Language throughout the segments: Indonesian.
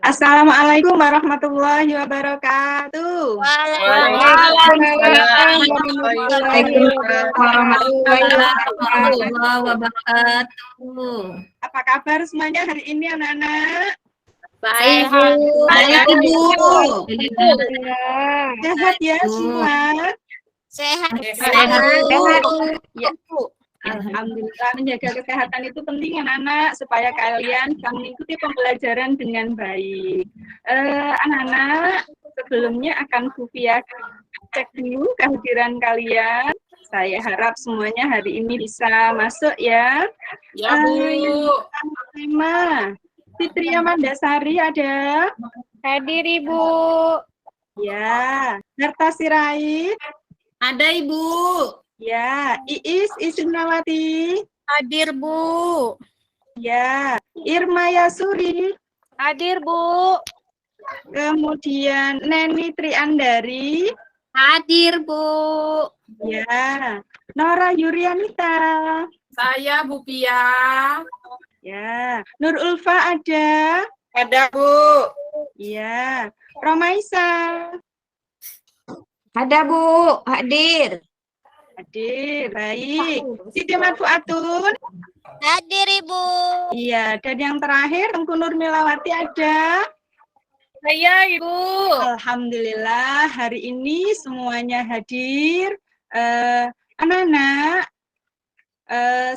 Assalamualaikum warahmatullahi wabarakatuh. Waalaikumsalam Warahmatullahi wabarakatuh. Apa kabar semuanya hari ini anak-anak? Baik, Baik, Ibu. Sehat ya semua? Sehat. Sehat, Bu. Ya. Alhamdulillah, menjaga kesehatan itu penting anak-anak supaya kalian bisa mengikuti pembelajaran dengan baik. Anak-anak, sebelumnya akan Kufia cek dulu kehadiran kalian. Saya harap semuanya hari ini bisa masuk ya. Ya, Bu. Tema Fitria Mandasari ada? Hadir, Ibu. Ya. Harta Sirait? Ada, Ibu. Ya. Iis Isnawati? Hadir, Bu. Ya. Irma Yasuri? Hadir, Bu. Kemudian Neni Triandari? Hadir, Bu. Ya. Nora Yurianita? Saya Bu Pia. Ya. Nur Ulfa ada? Ada, Bu. Ya. Romaisa? Ada, Bu. Hadir. Hadir, baik. Siti Marfuatun? Hadir, Ibu. Iya, dan yang terakhir Tengku Nurmilawati ada? Saya, Ibu. Alhamdulillah, hari ini semuanya hadir. Anak-anak,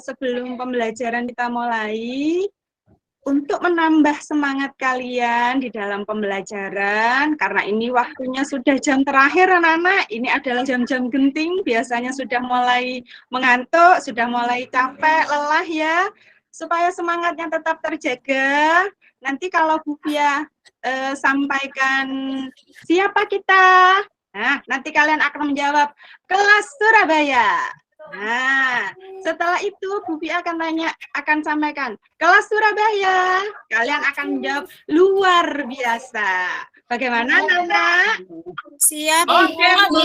sebelum pembelajaran kita mulai, untuk menambah semangat kalian di dalam pembelajaran, karena ini waktunya sudah jam terakhir anak-anak, ini adalah jam-jam genting, biasanya sudah mulai mengantuk, sudah mulai capek, lelah ya, supaya semangatnya tetap terjaga. Nanti kalau Bu Fia sampaikan siapa kita, nah nanti kalian akan menjawab kelas Surabaya. Nah, setelah itu Bu Fia akan sampaikan kelas Surabaya. Kalian akan menjawab luar biasa. Bagaimana, Nana? Siap, Oke, Bu.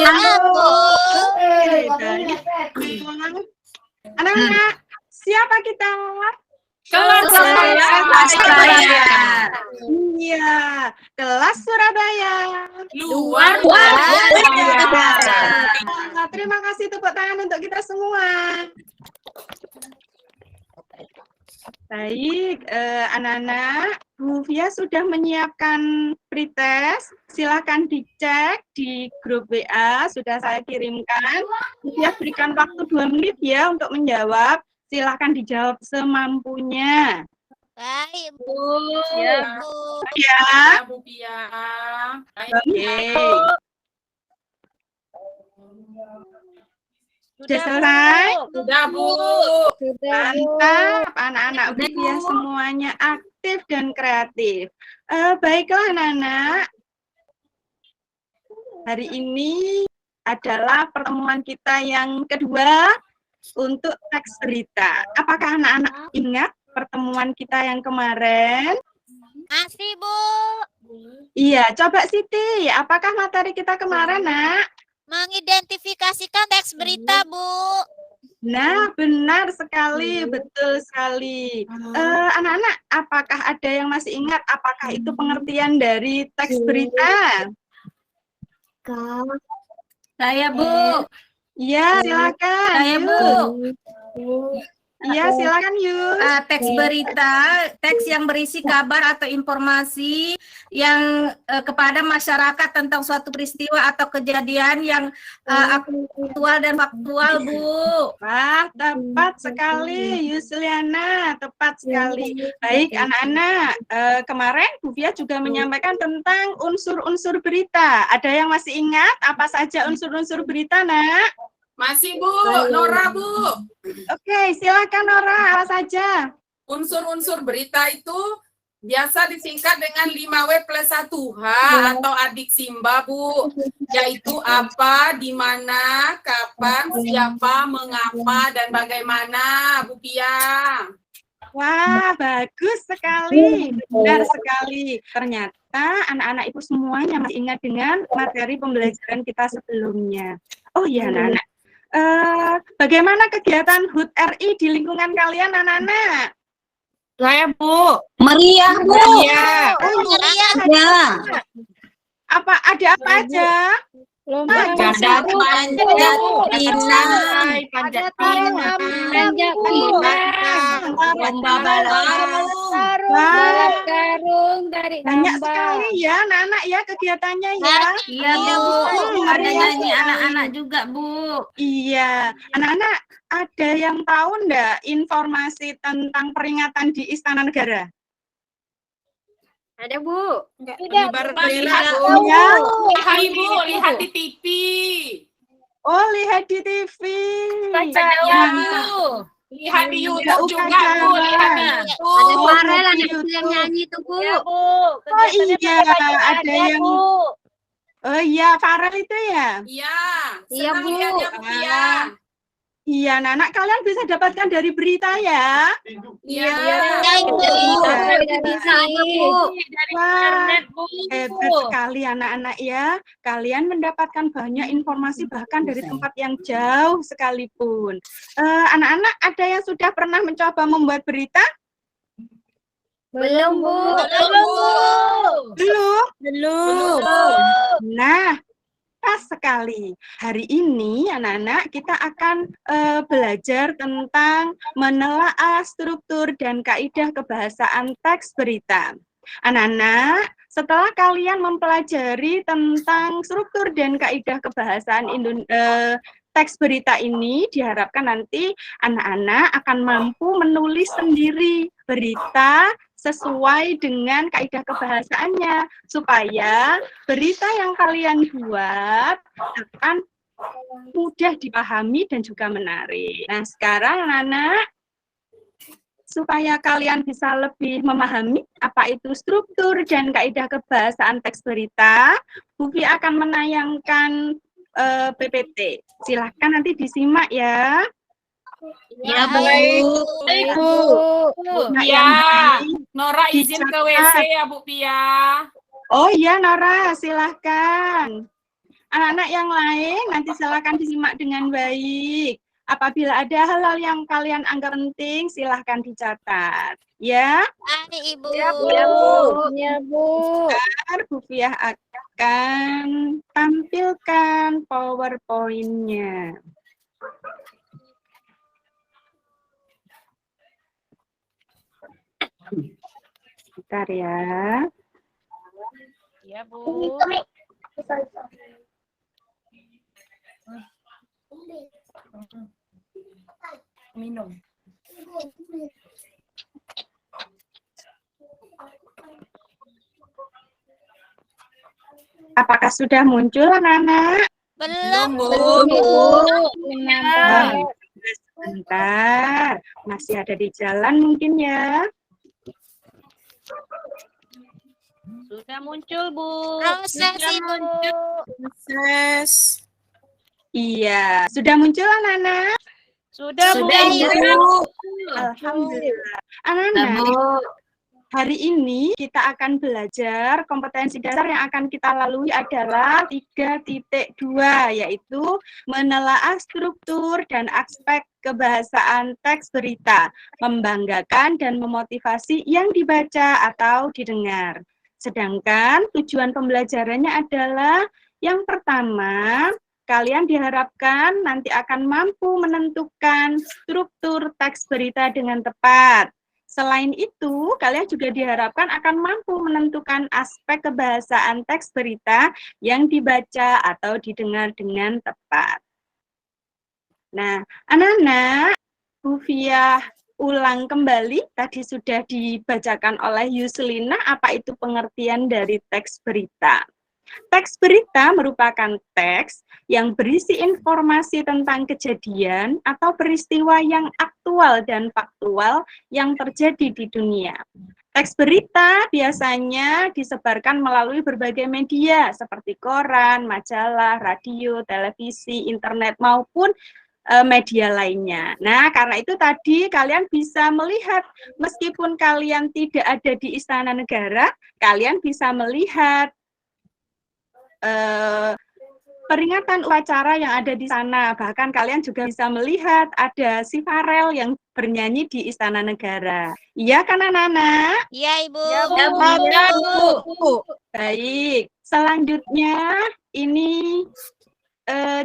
Anak-anak, siapa kita? Kelas Surabaya. Iya, kelas Surabaya. Luar biasa. Terima kasih, tepuk tangan untuk kita semua. Baik, anak-anak, Bu Fia sudah menyiapkan pretest. Silakan dicek di grup WA, sudah saya kirimkan. Bu Fia berikan waktu 2 menit ya untuk menjawab. Silakan dijawab semampunya. Baik, Bu. Ya. Ya. Bu Pia. Oke. Sudah selesai? Sudah, Bu. Mantap, anak-anak Bu Fia semuanya aktif dan kreatif. Baiklah anak-anak, hari ini adalah pertemuan kita yang kedua untuk teks berita. Apakah anak-anak ingat pertemuan kita yang kemarin? Masih, Bu. Iya, coba Siti, apakah materi kita kemarin, Nak? Mengidentifikasikan teks berita, Bu. Nah, benar sekali, betul sekali. Anak-anak, apakah ada yang masih ingat apakah itu pengertian dari teks berita? Saya, Bu. Iya, silakan. Saya, Bu. Iya, silakan Yus. Teks berita, teks yang berisi kabar atau informasi yang kepada masyarakat tentang suatu peristiwa atau kejadian yang aktual dan faktual, Bu. Wah, tepat sekali, Yusliana, tepat sekali. Baik, anak-anak, kemarin Bu Fia juga menyampaikan tentang unsur-unsur berita. Ada yang masih ingat apa saja unsur-unsur berita, Nak? Masih, Bu. Nora, Bu. Oke, silakan Nora, apa saja? Unsur-unsur berita itu biasa disingkat dengan 5W plus 1H atau adik Simba, Bu. Yaitu apa, di mana, kapan, siapa, mengapa, dan bagaimana, Bu Pia. Wah, bagus sekali, benar sekali. Ternyata anak-anak itu semuanya masih ingat dengan materi pembelajaran kita sebelumnya. Oh iya, anak-anak. Bagaimana kegiatan HUT RI di lingkungan kalian, anak-anak? Saya, Bu. Meriah, Bu. Iya. Ya. Ada apa aja? Lomba Panjat pinang, panjat pinang, Lomba balap Wah, karung dari banyak sekali ya anak-anak ya kegiatannya ya. Iya, Bu. Ada nyanyi anak-anak juga, Bu. Iya, anak-anak ada yang tahu enggak informasi tentang peringatan di Istana Negara? Ada, Bu. Lihat, Ya. Lihat Ibu, lihat di TV. Oh, lihat di TV. Iya, Bu. Lihat di YouTube juga, Bu. Lihat di YouTube. Farel ada yang nyanyi tuh, Bu. Oh iya, ada yang Oh iya, Farel itu ya? Iya. Iya, Senang Bu. lihatnya, Bu Pia. Iya, anak kalian bisa dapatkan dari berita ya. Iya. Bisa ada, Bu. Wah, hebat sekali anak-anak ya. Kalian mendapatkan banyak informasi bahkan dari tempat yang jauh sekalipun. Anak-anak ada yang sudah pernah mencoba membuat berita? Belum, Bu. Belum? Nah, pas sekali. Hari ini anak-anak kita akan belajar tentang menelaah struktur dan kaidah kebahasaan teks berita. Anak-anak, setelah kalian mempelajari tentang struktur dan kaidah kebahasaan teks berita ini, diharapkan nanti anak-anak akan mampu menulis sendiri berita sesuai dengan kaidah kebahasaannya, supaya berita yang kalian buat akan mudah dipahami dan juga menarik. Nah, sekarang anak-anak, supaya kalian bisa lebih memahami apa itu struktur dan kaidah kebahasaan teks berita, Bu Fi akan menayangkan PPT. Silahkan nanti disimak ya. Ya, Bu. Nah, Iya. yang baik. Nora izin ke WC ya, Bu Pia. Oh iya, Nora, silahkan. Anak-anak yang lain nanti silahkan disimak dengan baik. Apabila ada hal-hal yang kalian anggap penting, silahkan dicatat. Ya, Ya, Bu. Ya, Bu. ntar Bu Fiah akan tampilkan PowerPoint-nya. Bentar ya. Ya, Bu. Minum. Apakah sudah muncul anak-anak? Belum, Bu. Sebentar, masih ada di jalan mungkin ya. Sudah muncul, Bu. Proses. Iya, sudah muncul anak-anak? Sudah, Bu. Alhamdulillah. Anak-anak, hari ini kita akan belajar kompetensi dasar yang akan kita lalui adalah 3.2, yaitu menelaah struktur dan aspek kebahasaan teks berita, membanggakan dan memotivasi yang dibaca atau didengar. Sedangkan tujuan pembelajarannya adalah yang pertama, kalian diharapkan nanti akan mampu menentukan struktur teks berita dengan tepat. Selain itu, kalian juga diharapkan akan mampu menentukan aspek kebahasaan teks berita yang dibaca atau didengar dengan tepat. Nah, anak-anak, Bu Fiah ulang kembali, tadi sudah dibacakan oleh Yuslina, apa itu pengertian dari teks berita. Teks berita merupakan teks yang berisi informasi tentang kejadian atau peristiwa yang aktual dan faktual yang terjadi di dunia. Teks berita biasanya disebarkan melalui berbagai media seperti koran, majalah, radio, televisi, internet maupun media lainnya. Nah, karena itu tadi kalian bisa melihat, meskipun kalian tidak ada di Istana Negara, kalian bisa melihat peringatan upacara yang ada di sana. Bahkan kalian juga bisa melihat ada si Farel yang bernyanyi di Istana Negara. Iya kan anak-anak? Iya, Ibu. Ya, Bu. Baik, selanjutnya ini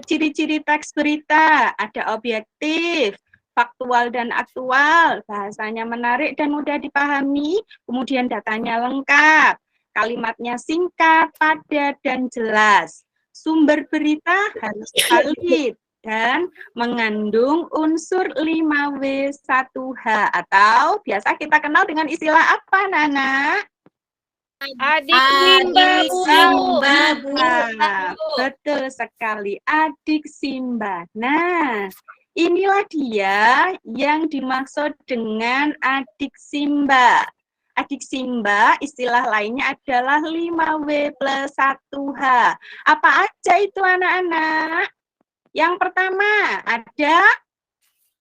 ciri-ciri teks berita. Ada objektif, faktual dan aktual, bahasanya menarik dan mudah dipahami, kemudian datanya lengkap, kalimatnya singkat, padat, dan jelas. Sumber berita harus valid dan mengandung unsur 5W1H atau biasa kita kenal dengan istilah apa, Nana? Adik Simba, Bu. Nah, betul sekali, adik Simba. Nah, inilah dia yang dimaksud dengan adik Simba. Adik Simba, istilah lainnya adalah 5W plus 1H. Apa aja itu anak-anak? Yang pertama, ada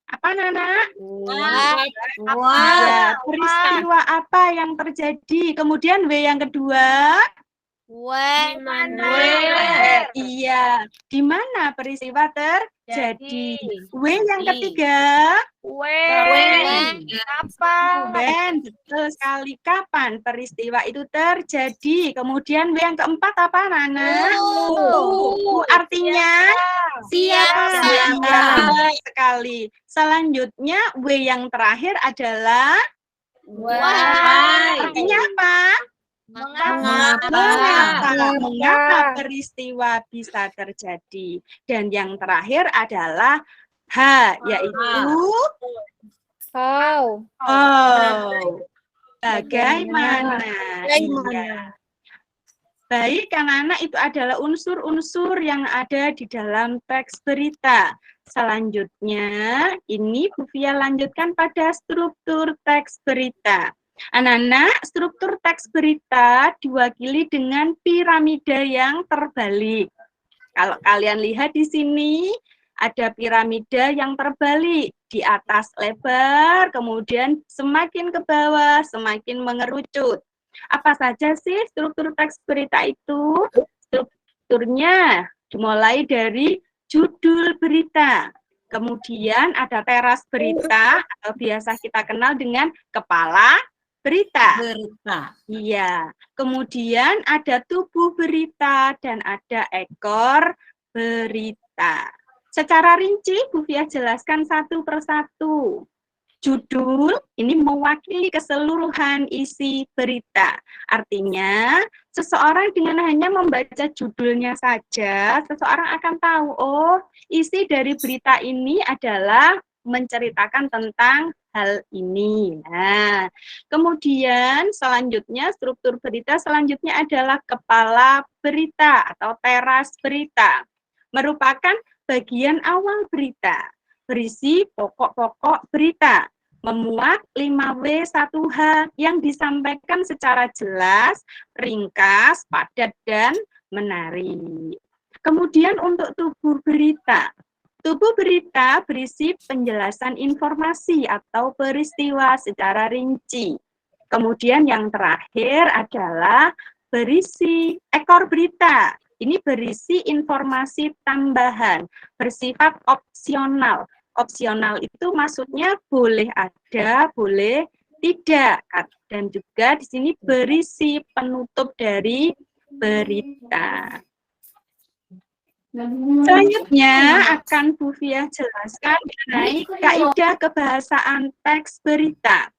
apa, Nana? Ya, peristiwa apa yang terjadi? Kemudian W yang kedua? Iya, di mana peristiwa terjadi? W yang ketiga? When, betul sekali. Kapan peristiwa itu terjadi? Kemudian W yang keempat apa, Nana? Artinya siapa? Betul sekali. Selanjutnya W yang terakhir adalah artinya apa? Mengapa peristiwa bisa terjadi? Dan yang terakhir adalah H, yaitu bagaimana. Iya. Baik, anak-anak, itu adalah unsur-unsur yang ada di dalam teks berita. Selanjutnya, ini Bu Fia lanjutkan pada struktur teks berita. Anak-anak, struktur teks berita diwakili dengan piramida yang terbalik. Kalau kalian lihat di sini, ada piramida yang terbalik. Di atas lebar, kemudian semakin ke bawah, semakin mengerucut. Apa saja sih struktur teks berita itu? Strukturnya dimulai dari judul berita. Kemudian ada teras berita, atau biasa kita kenal dengan kepala berita. Iya. Kemudian ada tubuh berita dan ada ekor berita. Secara rinci, Bu Fia jelaskan satu persatu. Judul ini mewakili keseluruhan isi berita. Artinya, seseorang dengan hanya membaca judulnya saja, seseorang akan tahu, oh, isi dari berita ini adalah menceritakan tentang hal ini. Nah, kemudian selanjutnya struktur berita selanjutnya adalah kepala berita atau teras berita. Merupakan bagian awal berita. Berisi pokok-pokok berita, memuat 5W1H yang disampaikan secara jelas, ringkas, padat, dan menarik. Kemudian untuk tubuh berita. Tubuh berita berisi penjelasan informasi atau peristiwa secara rinci. Kemudian yang terakhir adalah berisi ekor berita. Ini berisi informasi tambahan, bersifat opsional. Opsional itu maksudnya boleh ada, boleh tidak. Dan juga di sini berisi penutup dari berita. Selanjutnya akan Bu Fia jelaskan mengenai kaidah kebahasaan teks berita.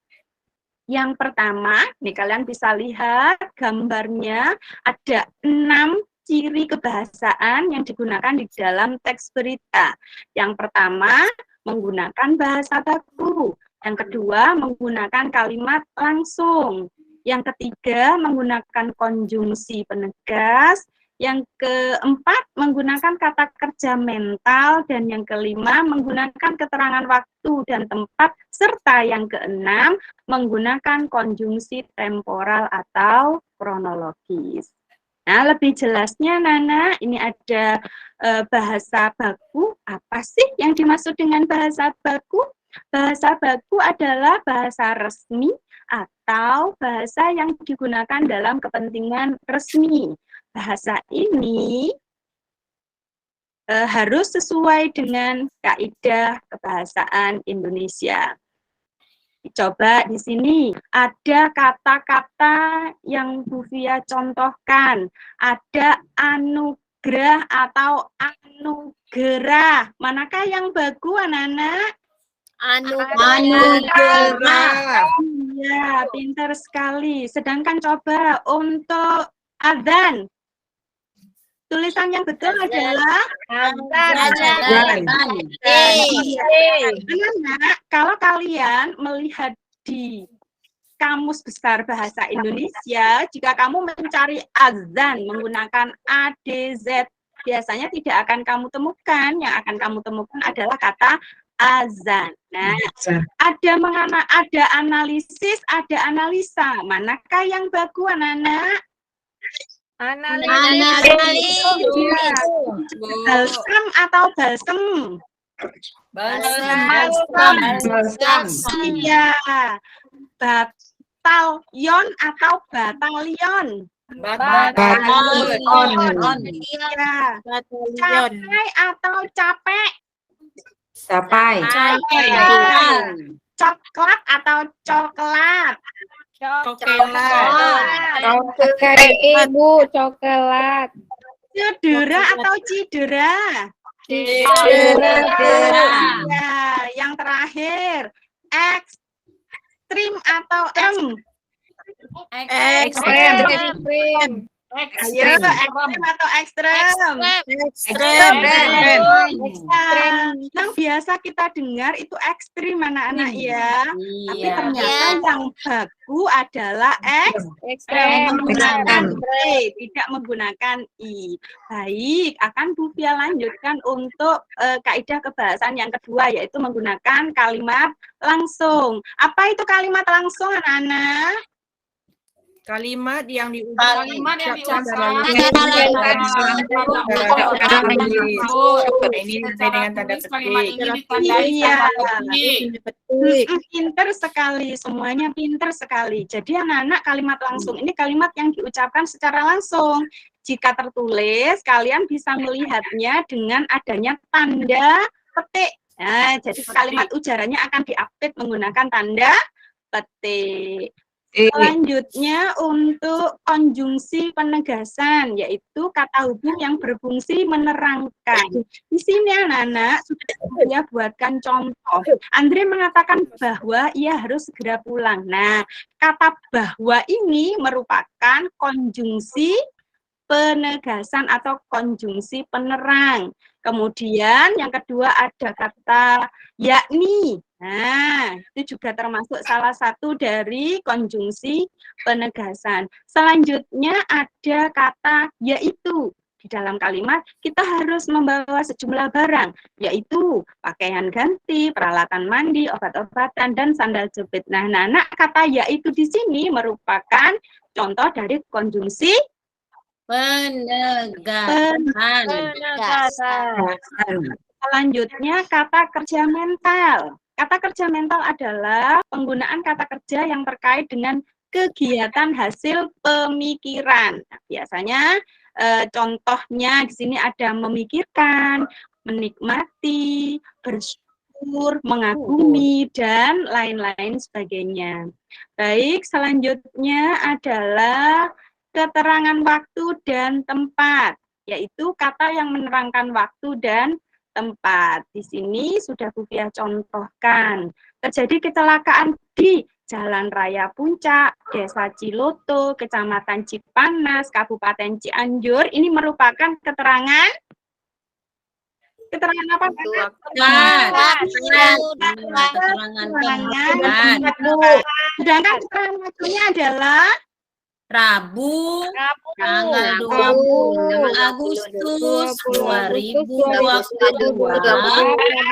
Yang pertama, nih kalian bisa lihat gambarnya ada 6 ciri kebahasaan yang digunakan di dalam teks berita. Yang pertama, menggunakan bahasa baku. Yang kedua, menggunakan kalimat langsung. Yang ketiga, menggunakan konjungsi penegas. Yang keempat, menggunakan kata kerja mental. Dan yang kelima, menggunakan keterangan waktu dan tempat. Serta yang keenam, menggunakan konjungsi temporal atau kronologis. Nah, lebih jelasnya, Nana, ini ada bahasa baku. Apa sih yang dimaksud dengan bahasa baku? Bahasa baku adalah bahasa resmi atau bahasa yang digunakan dalam kepentingan resmi. Bahasa ini harus sesuai dengan kaidah kebahasaan Indonesia. Coba di sini ada kata-kata yang Bu Fia contohkan. Ada anugerah atau anugerah. Manakah yang bagus, anak-anak? Anugerah. Ya, pintar sekali. Sedangkan coba untuk adzan. Tulisan yang betul adalah Anak-anak, kalau kalian melihat di Kamus Besar Bahasa Indonesia, jika kamu mencari azan menggunakan ADZ, biasanya tidak akan kamu temukan. Yang akan kamu temukan adalah kata azan. Nah, ada analisis, ada analisa. Manakah yang bagus, anak-anak? Analisis. Balsam atau balsem? Balsam. Iya. Batalyon atau batalion? Iya. Capai atau capek? Coklat atau coklat? Ibu, coklat. Cedera atau cidera? Ya, yang terakhir, ekstrim atau Ekstrem. Ayo, ekstrim atau ekstrem? Yang biasa kita dengar itu ekstrim, anak-anak ya. Tapi ternyata yang bagus adalah Ekstrem. menggunakan tidak menggunakan i. Baik, akan Bu Fia lanjutkan untuk kaidah kebahasaan yang kedua, yaitu menggunakan kalimat langsung. Apa itu kalimat langsung, anak-anak? Kalimat yang diucapkan Ini dengan tanda petik. Pinter sekali, semuanya pinter sekali. Jadi anak-anak, kalimat langsung ini kalimat yang diucapkan secara langsung. Jika tertulis, kalian bisa melihatnya dengan adanya tanda petik. Nah, jadi kalimat ujarannya akan diupdate menggunakan tanda petik. Selanjutnya untuk konjungsi penegasan, yaitu kata hubung yang berfungsi menerangkan. Di sini anak-anak sudah saya buatkan contoh. Andre mengatakan bahwa ia harus segera pulang. Nah, kata bahwa ini merupakan konjungsi penegasan atau konjungsi penerang. Kemudian yang kedua ada kata yakni. Nah, itu juga termasuk salah satu dari konjungsi penegasan. Selanjutnya ada kata yaitu. Di dalam kalimat kita harus membawa sejumlah barang, yaitu pakaian ganti, peralatan mandi, obat-obatan, dan sandal jepit. Nah, kata yaitu di sini merupakan contoh dari konjungsi Penegasan. Selanjutnya kata kerja mental. Kata kerja mental adalah penggunaan kata kerja yang terkait dengan kegiatan hasil pemikiran. Nah, biasanya contohnya di sini ada memikirkan, menikmati, bersyukur, mengagumi, dan lain-lain sebagainya. Baik, selanjutnya adalah keterangan waktu dan tempat, yaitu kata yang menerangkan waktu dan tempat. Di sini sudah Bu Fia contohkan. Terjadi kecelakaan di Jalan Raya Puncak, Desa Ciloto, Kecamatan Cipanas, Kabupaten Cianjur. Ini merupakan keterangan apa? Sedangkan keterangan waktunya adalah Rabu, tanggal 20 Agustus 2022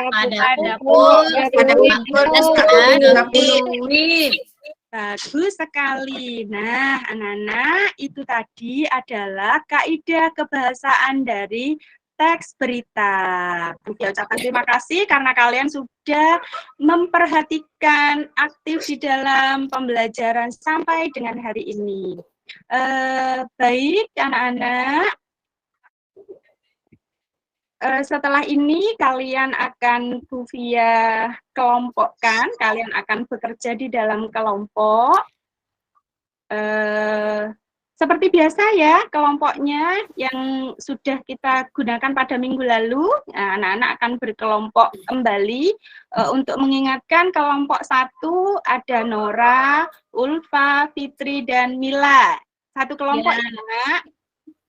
pada pukul 14.30. Bagus sekali. Nah, anak-anak, itu tadi adalah kaidah kebahasaan dari teks berita. Bu Fia ucapkan terima kasih karena kalian sudah memperhatikan aktif di dalam pembelajaran sampai dengan hari ini. Baik, anak-anak. setelah ini kalian akan Bu Fia kelompokkan, kalian akan bekerja di dalam kelompok. Seperti biasa ya, kelompoknya yang sudah kita gunakan pada minggu lalu, anak-anak akan berkelompok kembali. Untuk mengingatkan, kelompok 1 ada Nora, Ulfa, Fitri, dan Mila. Satu kelompok ya, Nak.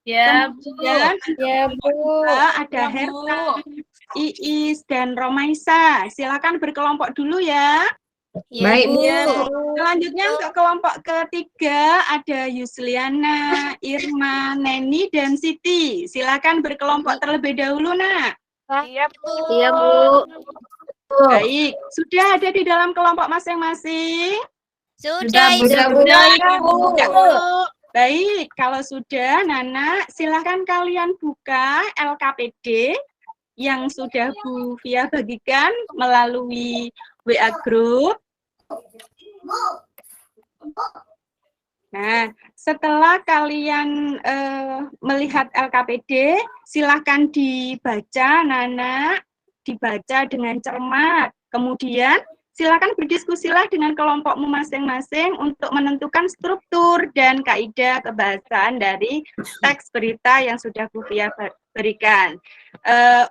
Ya, Kemudian Ya, Bu. ada Herta, Iis, dan Romaisa. Silakan berkelompok dulu ya. Baik, Bu. Selanjutnya untuk kelompok ketiga ada Yusliana, Irma, Neni, dan Siti. Silakan berkelompok terlebih dahulu, Nak. Iya, Bu. Baik, sudah ada di dalam kelompok masing-masing? Sudah, Bu. Baik, kalau sudah, Nana, silakan kalian buka LKPD yang sudah Bu Fia bagikan melalui WA Group. Nah, setelah kalian melihat LKPD, silahkan dibaca, Nana, dibaca dengan cermat. Kemudian, silakan berdiskusilah dengan kelompokmu masing-masing untuk menentukan struktur dan kaidah kebahasaan dari teks berita yang sudah Bu Fia berikan.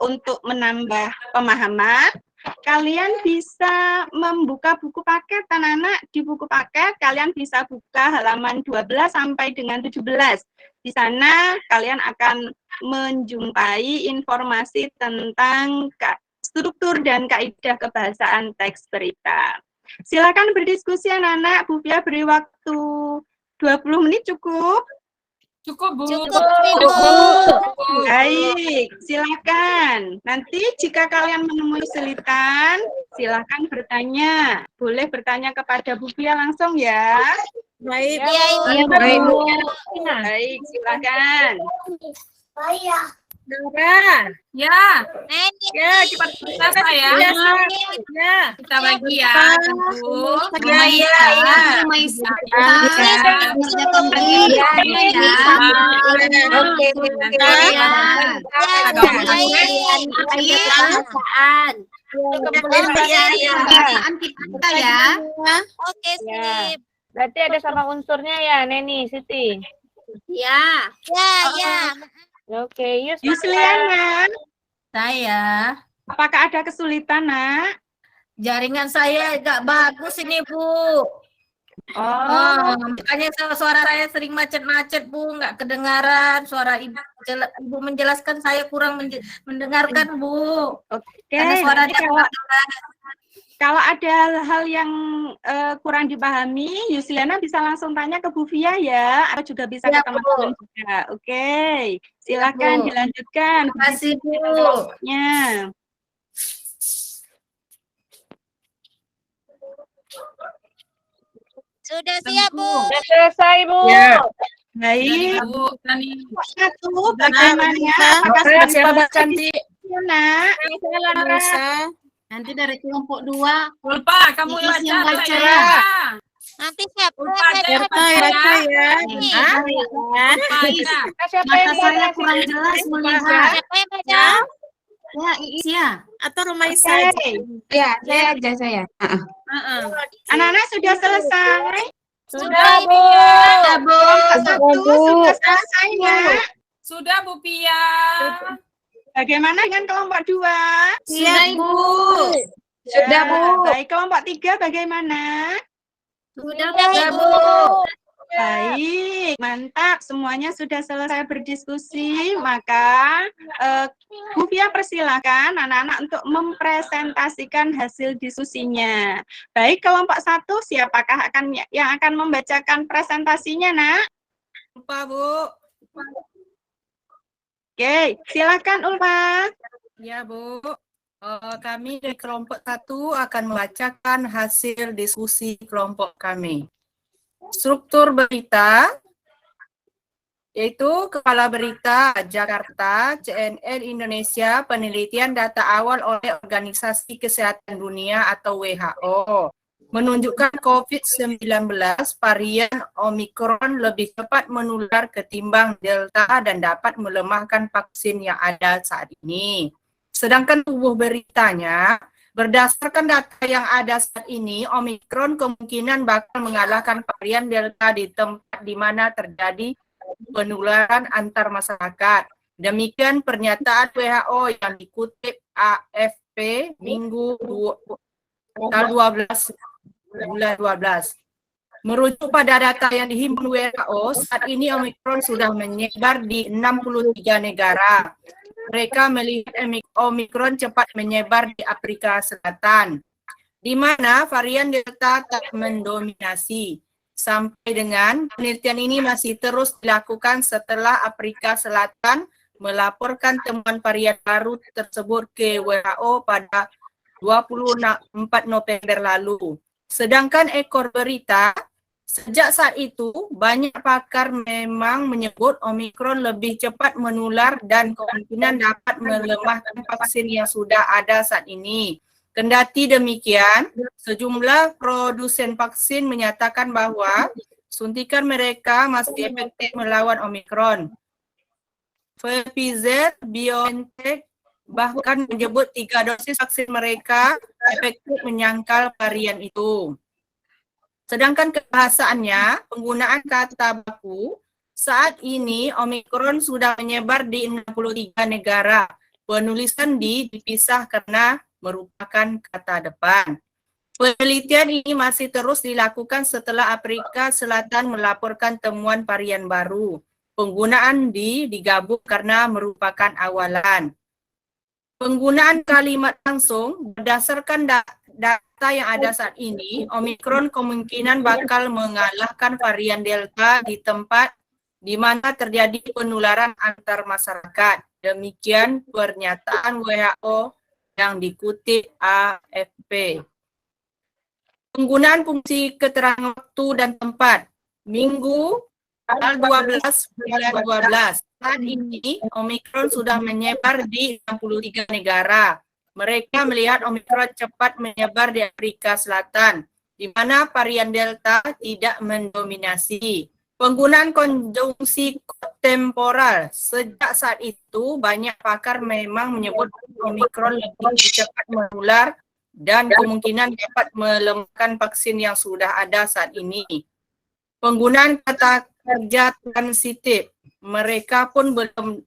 Untuk menambah pemahaman, kalian bisa membuka buku paket, anak-anak. Di buku paket, kalian bisa buka halaman 12 sampai dengan 17. Di sana, kalian akan menjumpai informasi tentang struktur dan kaidah kebahasaan teks berita. Silakan berdiskusi, anak-anak. Bu Fia beri waktu 20 menit cukup? Cukup, Bu. Baik, silakan. Nanti jika kalian menemui kesulitan, silakan bertanya. Boleh bertanya kepada Bu Fia langsung ya. Baik. Iya, Bu. Baik, silakan. Nora. Ya, Ya, cepat. selesai ya. Ya. Kita bagi ya, Bu. Oke, sip. Berarti ada sama unsurnya ya, Neni, Siti. Ya. Oke, Yusliana, Saya apakah ada kesulitan, Nak? jaringan saya agak bagus ini, Bu. Oh, Makanya suara saya sering macet-macet, Bu, nggak kedengaran. Suara Ibu menjelaskan saya kurang mendengarkan, Bu. oke. Karena Nanti suaranya kalau ada hal yang kurang dipahami, Yusliana bisa langsung tanya ke Bu Fia ya, atau juga bisa Ya, ke teman-teman juga. Oke, silakan Bu. dilanjutkan. Terima kasih, Bu. Kelompoknya. Sudah siap, Bu. Sudah selesai, Bu. Ya. Baik. Bu, Nani. Satu, bagaimana? Apakah sudah Siapa selesai, cantik? Nak? Musa. Nanti dari kelompok 2, Ulfa, kamu Iis yang baca baca. ya. Nanti siap. Ulfa aja yang Baca ya. baca ya. Hah? Ulfa aja. Siapa mata yang saya baca? kurang jelas melihat. Siapa yang baca? Ya, Iis ya. Atau Romaisa aja. Oke. Ya, saya aja saya. Anak-anak sudah selesai? Sudah, Bu. Kelompok satu Bu. sudah selesai, Nak? Sudah, Bu Pia. Bagaimana dengan kelompok 2? Sudah, Ibu. Sudah, Bu. Baik, kelompok 3 bagaimana? Sudah, Bu. Baik, mantap. Semuanya sudah selesai berdiskusi. Maka Bu Fia persilakan anak-anak untuk mempresentasikan hasil diskusinya. Baik, kelompok 1, siapakah yang akan membacakan presentasinya, Nak? Lupa, Bu. Oke, silakan Ulfa. Ya, Bu. Kami dari kelompok 1 akan membacakan hasil diskusi kelompok kami. Struktur berita, yaitu Kepala Berita Jakarta, CNN Indonesia, penelitian data awal oleh Organisasi Kesehatan Dunia atau WHO. menunjukkan COVID-19 varian Omicron lebih cepat menular ketimbang Delta dan dapat melemahkan vaksin yang ada saat ini. Sedangkan tubuh beritanya, berdasarkan data yang ada saat ini, Omicron kemungkinan bakal mengalahkan varian Delta di tempat di mana terjadi penularan antar masyarakat. Demikian pernyataan WHO yang dikutip AFP Minggu tanggal 12 bulan 12. Merujuk pada data yang dihimpun WHO, saat ini Omicron sudah menyebar di 63 negara. Mereka melihat Omicron cepat menyebar di Afrika Selatan, di mana varian Delta tak mendominasi. Sampai dengan penelitian ini masih terus dilakukan setelah Afrika Selatan melaporkan temuan varian baru tersebut ke WHO pada 24 November lalu. Sedangkan ekor berita, sejak saat itu banyak pakar memang menyebut Omicron lebih cepat menular dan kemungkinan dapat melemahkan vaksin yang sudah ada saat ini. Kendati demikian, sejumlah produsen vaksin menyatakan bahwa suntikan mereka masih efektif melawan Omicron. Pfizer-BioNTech bahkan menyebut 3 dosis vaksin mereka efektif menyangkal varian itu. Sedangkan kebahasaannya, penggunaan kata baku, saat ini Omicron sudah menyebar di 63 negara. Penulisan dipisah karena merupakan kata depan. Penelitian ini masih terus dilakukan setelah Afrika Selatan melaporkan temuan varian baru. Penggunaan digabung karena merupakan awalan. Penggunaan kalimat langsung berdasarkan data yang ada saat ini, Omicron kemungkinan bakal mengalahkan varian Delta di tempat di mana terjadi penularan antar masyarakat. Demikian pernyataan WHO yang dikutip AFP. Penggunaan fungsi keterangan waktu dan tempat. Minggu tanggal 12 bulan 12. Saat ini Omicron sudah menyebar di 63 negara. Mereka melihat Omicron cepat menyebar di Afrika Selatan, di mana varian Delta tidak mendominasi. Penggunaan konjungsi temporal. Sejak saat itu, banyak pakar memang menyebut Omicron lebih cepat menular dan kemungkinan dapat melemahkan vaksin yang sudah ada saat ini. Penggunaan kata kerja transitif. Mereka pun belum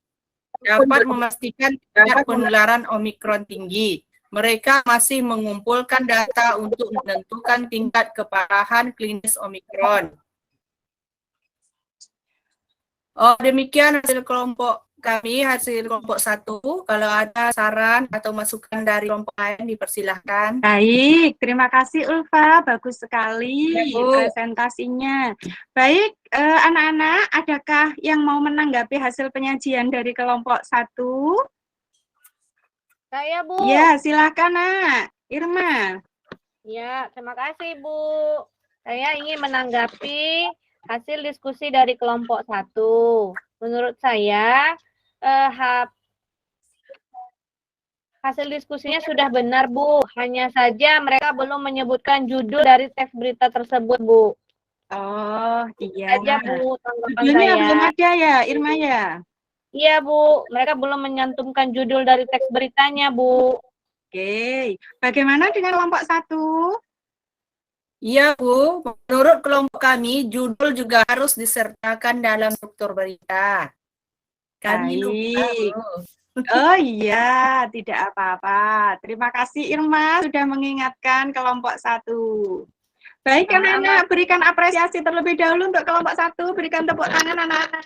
dapat memastikan tingkat penularan Omicron tinggi. Mereka masih mengumpulkan data untuk menentukan tingkat keparahan klinis Omicron. Demikian hasil kelompok kami, hasil kelompok 1. Kalau ada saran atau masukan dari kelompok lain dipersilahkan. Baik, terima kasih Ulfa, bagus sekali presentasinya. Baik, anak-anak, adakah yang mau menanggapi hasil penyajian dari kelompok 1? Saya, Bu. Ya, silakan Nak. Irma. Ya, terima kasih, Bu. Saya ingin menanggapi hasil diskusi dari kelompok 1. Menurut saya, hasil diskusinya sudah benar, Bu. Hanya saja mereka belum menyebutkan judul dari teks berita tersebut, Bu. Oh, iya. Aja, Bu, tanggapan Judulnya saya. belum ada ya, Irma ya? Iya, Bu. Mereka belum menyantumkan judul dari teks beritanya, Bu. Oke. Bagaimana dengan kelompok 1? Iya, Bu. Menurut kelompok kami, judul juga harus disertakan dalam struktur berita. Kami lupa, Baik. Bu. Oh iya, tidak apa-apa. Terima kasih Irma sudah mengingatkan kelompok 1. Baik, anak-anak, berikan apresiasi terlebih dahulu untuk kelompok 1. Berikan tepuk tangan anak-anak.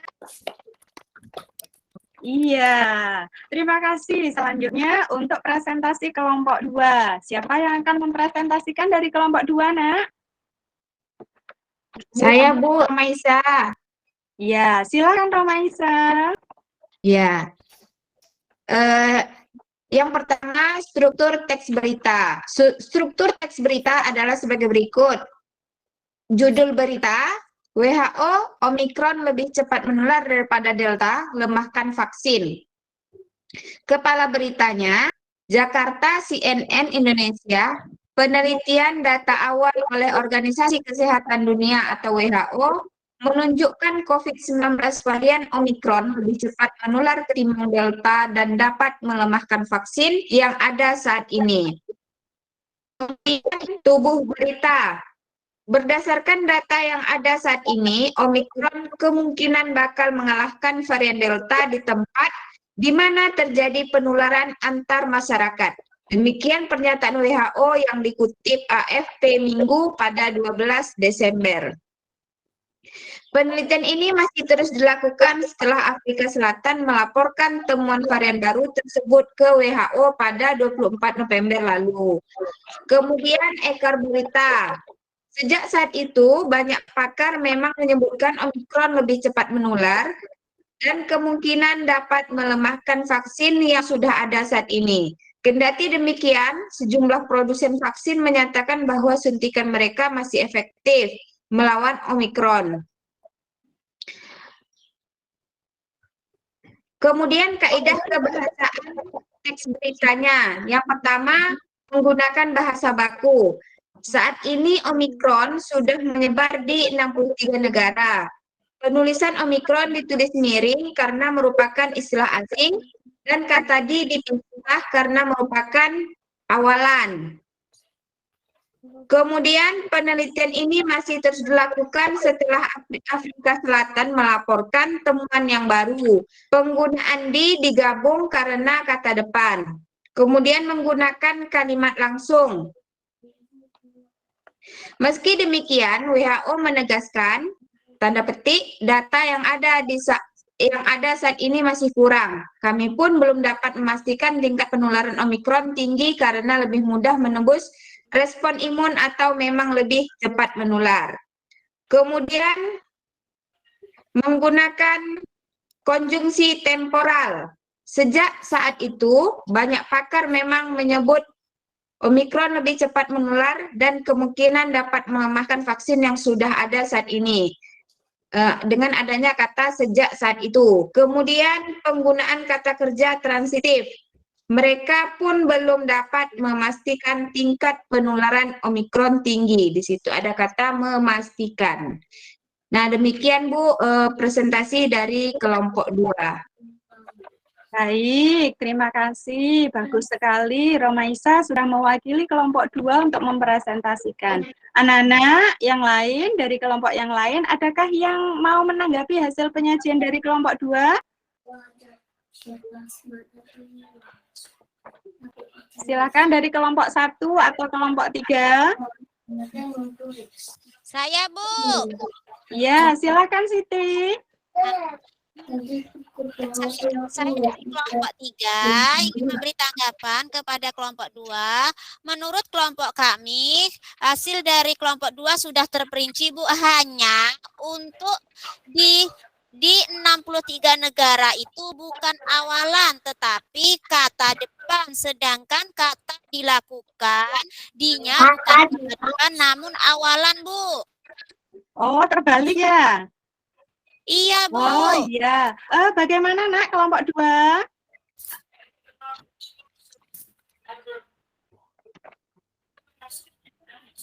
Iya, terima kasih. Selanjutnya untuk presentasi kelompok 2. Siapa yang akan mempresentasikan dari kelompok 2, Nak? Saya, Bu, Maisa. Ya, silakan Romaisa. Ya. Yang pertama, struktur teks berita. Struktur teks berita adalah sebagai berikut. Judul berita, WHO, Omicron lebih cepat menular daripada Delta, lemahkan vaksin. Kepala beritanya, Jakarta CNN Indonesia, Penelitian data awal oleh Organisasi Kesehatan Dunia atau WHO menunjukkan COVID-19 varian Omikron lebih cepat menular ketimbang Delta dan dapat melemahkan vaksin yang ada saat ini. Tubuh berita. Berdasarkan data yang ada saat ini, Omikron kemungkinan bakal mengalahkan varian Delta di tempat di mana terjadi penularan antar masyarakat. Demikian pernyataan WHO yang dikutip AFP Minggu pada 12 Desember. Penelitian ini masih terus dilakukan setelah Afrika Selatan melaporkan temuan varian baru tersebut ke WHO pada 24 November lalu. Kemudian ekor berita. Sejak saat itu, banyak pakar memang menyebutkan Omikron lebih cepat menular dan kemungkinan dapat melemahkan vaksin yang sudah ada saat ini. Kendati demikian, sejumlah produsen vaksin menyatakan bahwa suntikan mereka masih efektif melawan Omikron. Kemudian kaidah kebahasaan teks beritanya. Yang pertama, menggunakan bahasa baku. Saat ini Omikron sudah menyebar di 63 negara. Penulisan Omikron ditulis miring karena merupakan istilah asing dan kata dipisah karena merupakan awalan. Kemudian penelitian ini masih terus dilakukan setelah Afrika Selatan melaporkan temuan yang baru. Penggunaan digabung karena kata depan. Kemudian menggunakan kalimat langsung. Meski demikian, WHO menegaskan, tanda petik, data yang ada saat ini masih kurang. Kami pun belum dapat memastikan tingkat penularan Omikron tinggi karena lebih mudah menembus respon imun atau memang lebih cepat menular. Kemudian menggunakan konjungsi temporal. Sejak saat itu, banyak pakar memang menyebut Omikron lebih cepat menular dan kemungkinan dapat melemahkan vaksin yang sudah ada saat ini. Dengan adanya kata sejak saat itu. Kemudian penggunaan kata kerja transitif. Mereka pun belum dapat memastikan tingkat penularan Omikron tinggi. Di situ ada kata memastikan. Nah, demikian Bu presentasi dari kelompok 2. Baik, terima kasih. Bagus sekali. Romaisa sudah mewakili kelompok 2 untuk mempresentasikan. Anak-anak yang lain dari kelompok yang lain, adakah yang mau menanggapi hasil penyajian dari kelompok 2? Silakan dari kelompok 1 atau kelompok 3. Saya, Bu. Ya, silakan Siti. Saya dari kelompok 3 ingin memberi tanggapan kepada kelompok 2. Menurut kelompok kami, hasil dari kelompok 2 sudah terperinci, Bu, hanya untuk di 63 negara itu bukan awalan tetapi kata depan, sedangkan kata dilakukan dinya bukan kata depan namun awalan, Bu. Oh, terbalik ya? Iya, Bu. Oh iya. Bagaimana Nak kelompok 2?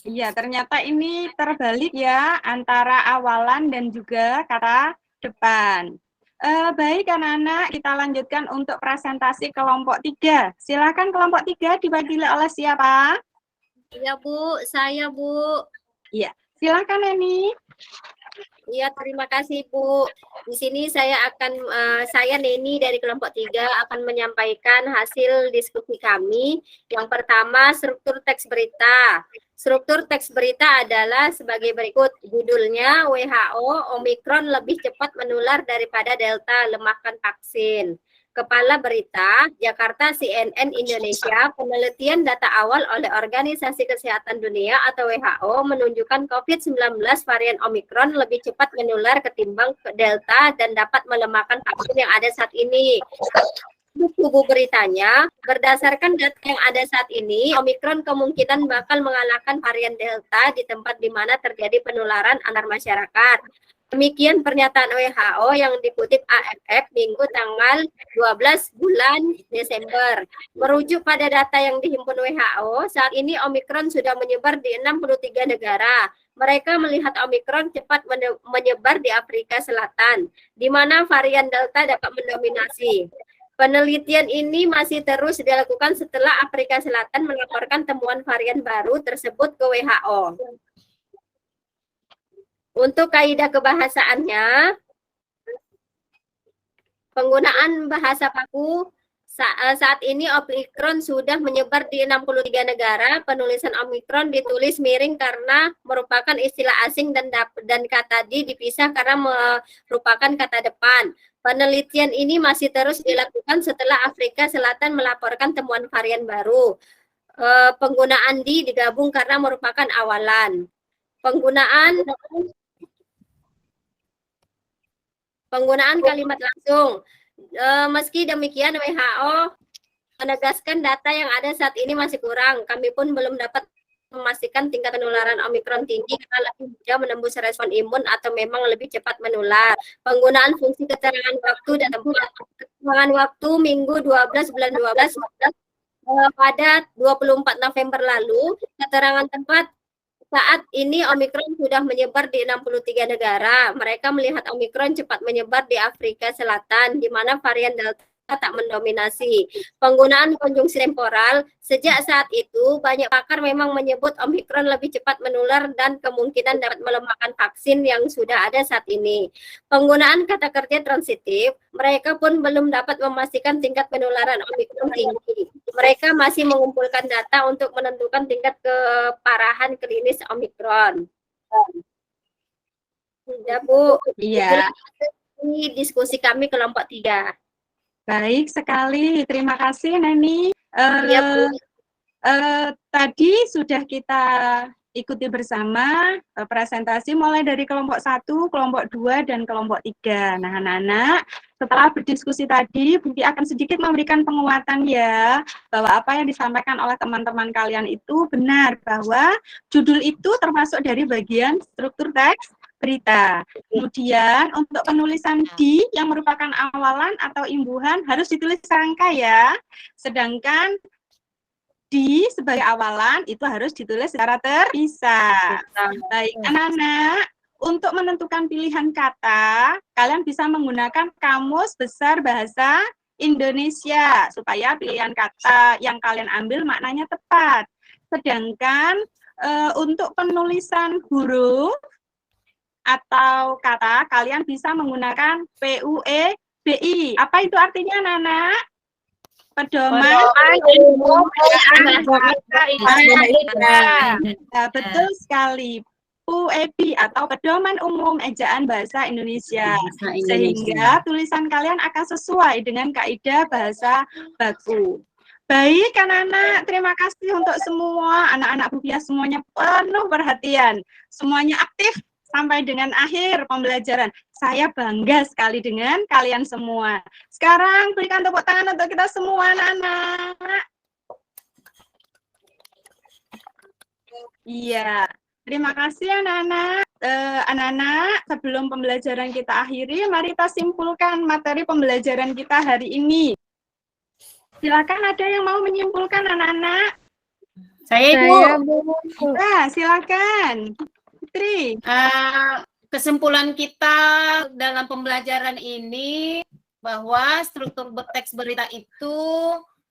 Iya, ternyata ini terbalik ya antara awalan dan juga kata depan. Baik anak-anak, kita lanjutkan untuk presentasi kelompok 3. Silakan kelompok 3 diwakili oleh siapa? Iya Bu, saya Bu. Iya, silakan Neni. Iya, terima kasih Bu. Di sini saya Neni dari kelompok 3 akan menyampaikan hasil diskusi kami. Yang pertama, struktur teks berita. Struktur teks berita adalah sebagai berikut. Judulnya WHO, Omikron lebih cepat menular daripada Delta, lemahkan vaksin. Kepala berita, Jakarta CNN Indonesia, penelitian data awal oleh Organisasi Kesehatan Dunia atau WHO menunjukkan COVID-19 varian Omikron lebih cepat menular ketimbang Delta dan dapat melemahkan vaksin yang ada saat ini. Buku beritanya, berdasarkan data yang ada saat ini, Omikron kemungkinan bakal mengalahkan varian Delta di tempat di mana terjadi penularan antar masyarakat. Demikian pernyataan WHO yang dikutip AFF Minggu tanggal 12 bulan Desember. Merujuk pada data yang dihimpun WHO, saat ini Omikron sudah menyebar di 63 negara. Mereka melihat Omikron cepat menyebar di Afrika Selatan, di mana varian Delta dapat mendominasi. Penelitian ini masih terus dilakukan setelah Afrika Selatan melaporkan temuan varian baru tersebut ke WHO. Untuk kaidah kebahasaannya, penggunaan bahasa baku saat ini Omikron sudah menyebar di 63 negara. Penulisan Omikron ditulis miring karena merupakan istilah asing dan kata dipisah karena merupakan kata depan. Penelitian ini masih terus dilakukan setelah Afrika Selatan melaporkan temuan varian baru. Penggunaan digabung karena merupakan awalan. Penggunaan kalimat langsung. Meski demikian, WHO menegaskan data yang ada saat ini masih kurang. Kami pun belum dapat memastikan tingkat penularan Omikron tinggi karena lebih mudah menembus respon imun atau memang lebih cepat menular. Penggunaan fungsi keterangan waktu dan tempat. Keterangan waktu Minggu 12 bulan 12 pada 24 November lalu. Keterangan tempat. Saat ini Omikron sudah menyebar di 63 negara. Mereka melihat Omikron cepat menyebar di Afrika Selatan, di mana varian Delta tak mendominasi. Penggunaan konjungsi temporal, sejak saat itu banyak pakar memang menyebut Omikron lebih cepat menular dan kemungkinan dapat melemahkan vaksin yang sudah ada saat ini. Penggunaan kata kerja transitif, mereka pun belum dapat memastikan tingkat penularan Omikron tinggi. Mereka masih mengumpulkan data untuk menentukan tingkat keparahan klinis Omikron. Sudah, Bu. Iya. Ini diskusi kami kelompok 3. Baik sekali, terima kasih Neni. Iya, Bu. Tadi sudah kita ikuti bersama presentasi mulai dari kelompok 1, kelompok 2, dan kelompok 3. Nah, anak-anak, setelah berdiskusi tadi, Budi akan sedikit memberikan penguatan ya, bahwa apa yang disampaikan oleh teman-teman kalian itu benar, bahwa judul itu termasuk dari bagian struktur teks berita. Kemudian untuk penulisan di yang merupakan awalan atau imbuhan harus ditulis serangka ya. Sedangkan di sebagai awalan itu harus ditulis secara terpisah. Baik, anak-anak, untuk menentukan pilihan kata, kalian bisa menggunakan Kamus Besar Bahasa Indonesia supaya pilihan kata yang kalian ambil maknanya tepat. Sedangkan untuk penulisan huruf atau kata, kalian bisa menggunakan PUEBI. Apa itu artinya, Nana? Pedoman umum bahasa Indonesia. Nah, betul sekali. PUEBI atau Pedoman Umum Ejaan Bahasa Indonesia. Sehingga tulisan kalian akan sesuai dengan kaidah bahasa baku. Baik, anak-anak, terima kasih untuk semua anak-anak Bufia semuanya penuh perhatian. Semuanya aktif sampai dengan akhir pembelajaran. Saya bangga sekali dengan kalian semua. Sekarang berikan tepuk tangan untuk kita semua, anak-anak. Iya, terima kasih anak-anak. Anak-anak, sebelum pembelajaran kita akhiri, mari kita simpulkan materi pembelajaran kita hari ini. Silakan, ada yang mau menyimpulkan, anak-anak? Saya, Bu. Nah, silakan. Putri. Kesimpulan kita dalam pembelajaran ini bahwa struktur teks berita itu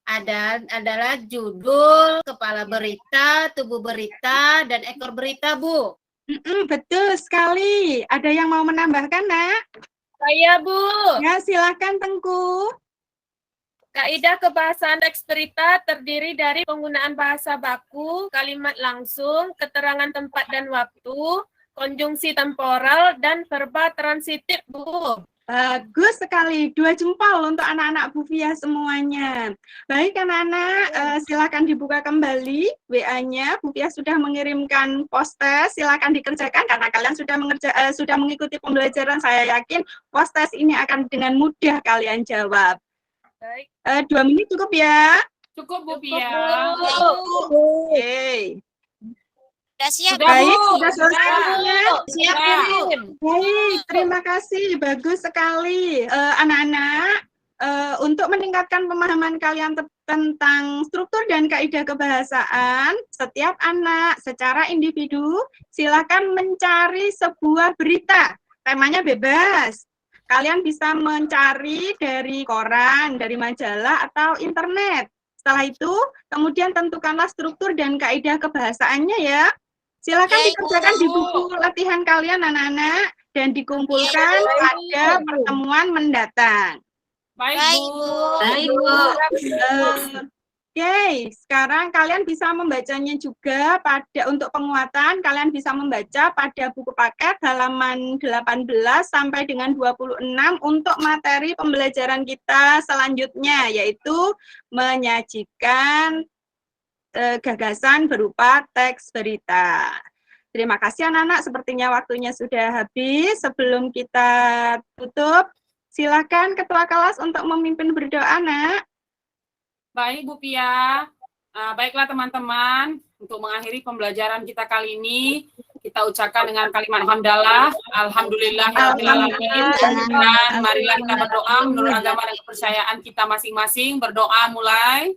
adalah judul, kepala berita, tubuh berita, dan ekor berita, Bu. Betul sekali. Ada yang mau menambahkan, Nak? Saya, Bu. Ya, silakan, Tengku. Kaidah kebahasaan teks berita terdiri dari penggunaan bahasa baku, kalimat langsung, keterangan tempat dan waktu, konjungsi temporal, dan verba transitif, Bu. Bagus sekali. 2 jempol untuk anak-anak Bufia semuanya. Baik, anak-anak, silakan dibuka kembali WA-nya. Bufia sudah mengirimkan post-test. Silakan dikerjakan karena kalian sudah mengikuti pembelajaran. Saya yakin post-test ini akan dengan mudah kalian jawab. Baik. 2 menit cukup ya? Cukup, Bu Pia. Oke. Sudah siap? Sudah, Baik, Bu. sudah selesai semuanya. Siap, Sudah. Bu. Baik, terima kasih. Bagus sekali. Anak-anak, untuk meningkatkan pemahaman kalian tentang struktur dan kaidah kebahasaan, setiap anak secara individu silakan mencari sebuah berita. Temanya bebas. Kalian bisa mencari dari koran, dari majalah, atau internet. Setelah itu, kemudian tentukanlah struktur dan kaidah kebahasaannya ya. Silakan Baik, dikerjakan di Bu. buku latihan kalian anak-anak dan dikumpulkan pada pertemuan mendatang. Baik, Baik, Bu. Bu. Baik, Bu. Oke, sekarang kalian bisa membacanya juga untuk penguatan. Kalian bisa membaca pada buku paket halaman 18 sampai dengan 26 untuk materi pembelajaran kita selanjutnya, yaitu menyajikan gagasan berupa teks berita. Terima kasih anak-anak, sepertinya waktunya sudah habis. Sebelum kita tutup, silakan ketua kelas untuk memimpin berdoa, Nak. Baik, Bu Pia. Baiklah teman-teman, untuk mengakhiri pembelajaran kita kali ini, kita ucapkan dengan kalimat hamdalah, alhamdulillahirabbil alamin. Dan marilah kita berdoa menurut agama dan kepercayaan kita masing-masing. Berdoa mulai,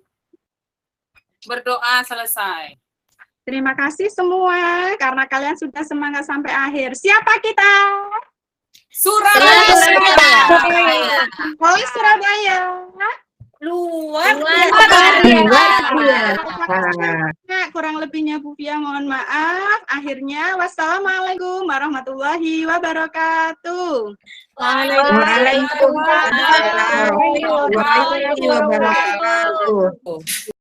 berdoa selesai. Terima kasih semua, karena kalian sudah semangat sampai akhir. Siapa kita? Surabaya. Woi Surabaya. Luar Nah, kurang lebihnya Bu Pia mohon maaf. Akhirnya, wassalamualaikum warahmatullahi wabarakatuh. Waalaikumsalam warahmatullahi wabarakatuh.